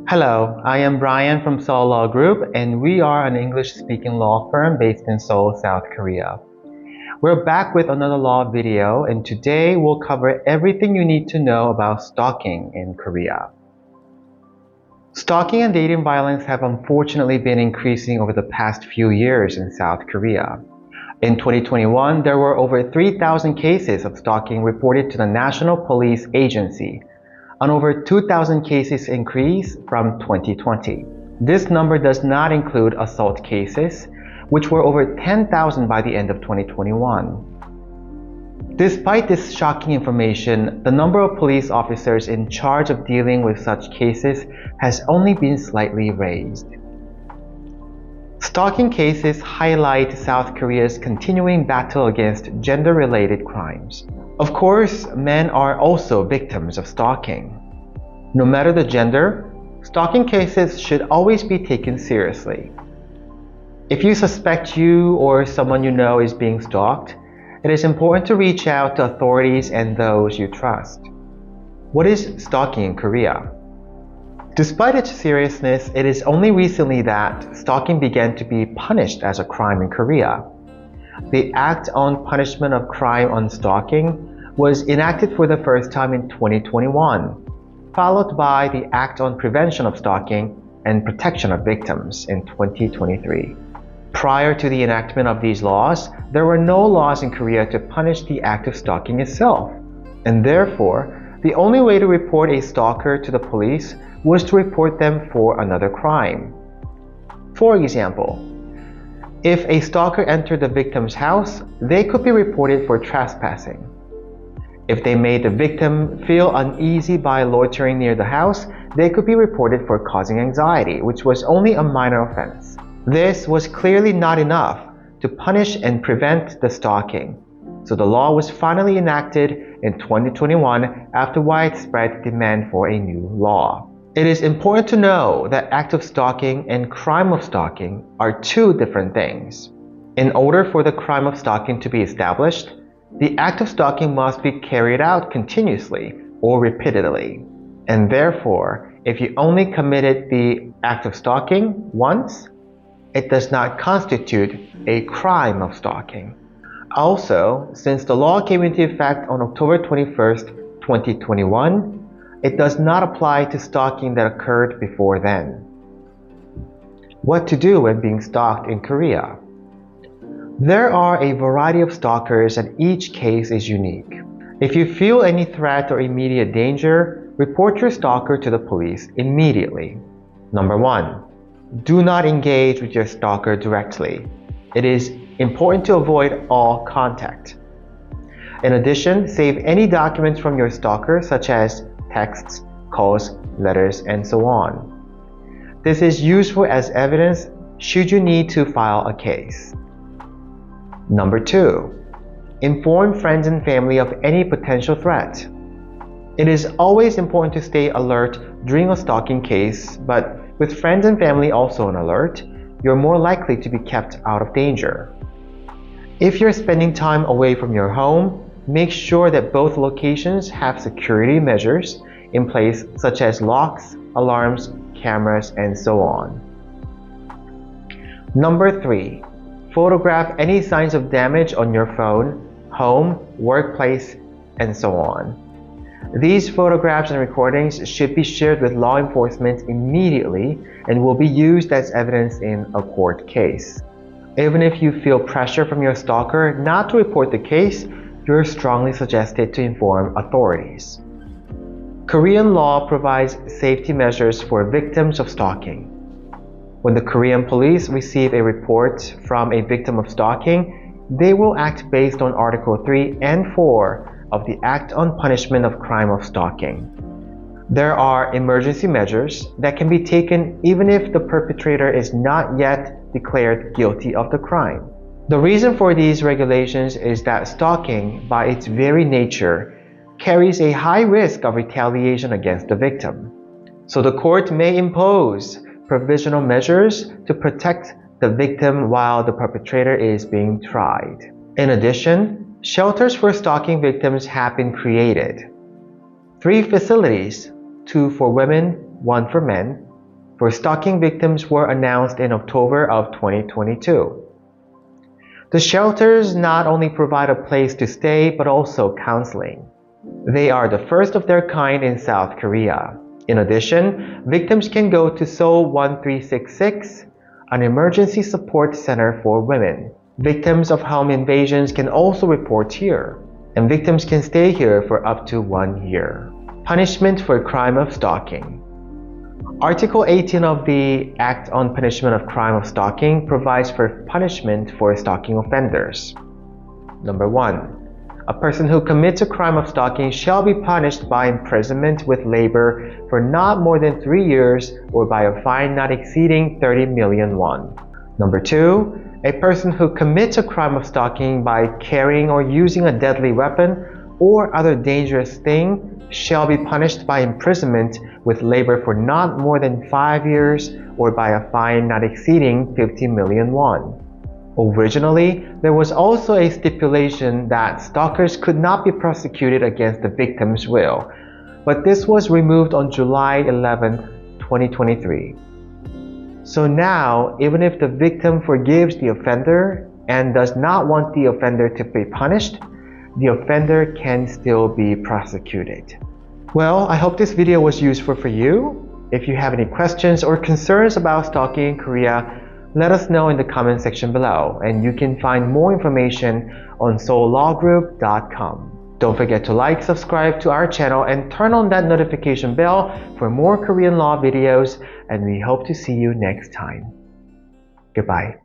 Hello, I am Brian from Seoul Law Group, and we are an English-speaking law firm based in Seoul, South Korea. We're back with another law video, and today we'll cover everything you need to know about stalking in Korea. Stalking and dating violence have unfortunately been increasing over the past few years in South Korea. In 2021, there were over 3,000 cases of stalking reported to the National Police Agency, an over 2,000 cases increase from 2020. This number does not include assault cases, which were over 10,000 by the end of 2021. Despite this shocking information, the number of police officers in charge of dealing with such cases has only been slightly raised. Stalking cases highlight South Korea's continuing battle against gender-related crimes. Of course, men are also victims of stalking. No matter the gender, stalking cases should always be taken seriously. If you suspect you or someone you know is being stalked, it is important to reach out to authorities and those you trust. What is stalking in Korea? Despite its seriousness, it is only recently that stalking began to be punished as a crime in Korea. The Act on Punishment of Crime on Stalking was enacted for the first time in 2021, followed by the Act on Prevention of Stalking and Protection of Victims in 2023. Prior to the enactment of these laws, there were no laws in Korea to punish the act of stalking itself, and therefore, the only way to report a stalker to the police was to report them for another crime. For example, if a stalker entered the victim's house, they could be reported for trespassing. If they made the victim feel uneasy by loitering near the house, they could be reported for causing anxiety, which was only a minor offense. This was clearly not enough to punish and prevent the stalking, so the law was finally enacted in 2021 after widespread demand for a new law. It is important to know that act of stalking and crime of stalking are two different things. In order for the crime of stalking to be established, the act of stalking must be carried out continuously or repeatedly. And therefore, if you only committed the act of stalking once, it does not constitute a crime of stalking. Also, since the law came into effect on October 21st, 2021, it does not apply to stalking that occurred before then. What to do when being stalked in Korea? There are a variety of stalkers and each case is unique. If you feel any threat or immediate danger, report your stalker to the police immediately. Number 1. Do not engage with your stalker directly. It is important to avoid all contact. In addition, save any documents from your stalker such as texts, calls, letters, and so on. This is useful as evidence should you need to file a case. Number 2. Inform friends and family of any potential threat. It is always important to stay alert during a stalking case, but with friends and family also on alert, you're more likely to be kept out of danger. If you're spending time away from your home, make sure that both locations have security measures in place such as locks, alarms, cameras, and so on. Number 3. Photograph any signs of damage on your phone, home, workplace, and so on. These photographs and recordings should be shared with law enforcement immediately and will be used as evidence in a court case. Even if you feel pressure from your stalker not to report the case, you're strongly suggested to inform authorities. Korean law provides safety measures for victims of stalking. When the Korean police receive a report from a victim of stalking, they will act based on Article 3 and 4 of the Act on Punishment of Crime of Stalking. There are emergency measures that can be taken even if the perpetrator is not yet declared guilty of the crime. The reason for these regulations is that stalking, by its very nature, carries a high risk of retaliation against the victim. So the court may impose provisional measures to protect the victim while the perpetrator is being tried. In addition, shelters for stalking victims have been created. 3 facilities, 2 for women one for men, for stalking victims were announced in October of 2022. The shelters not only provide a place to stay but also counseling. They are the first of their kind in South Korea. In addition, victims can go to Seoul 1366, an emergency support center for women. Victims of home invasions can also report here, and victims can stay here for up to 1 year. Punishment for crime of stalking. Article 18 of the Act on Punishment of Crime of Stalking provides for punishment for stalking offenders. Number 1. A person who commits a crime of stalking shall be punished by imprisonment with labor for not more than 3 years or by a fine not exceeding 30 million won. Number 2. A person who commits a crime of stalking by carrying or using a deadly weapon or other dangerous thing shall be punished by imprisonment with labor for not more than 5 years or by a fine not exceeding 50 million won. Originally, there was also a stipulation that stalkers could not be prosecuted against the victim's will, but this was removed on July 11, 2023. So now, even if the victim forgives the offender and does not want the offender to be punished, the offender can still be prosecuted. Well, I hope this video was useful for you. If you have any questions or concerns about stalking in Korea, let us know in the comment section below, and you can find more information on SeoulLawGroup.com. Don't forget to like, subscribe to our channel, and turn on that notification bell for more Korean law videos, and we hope to see you next time. Goodbye.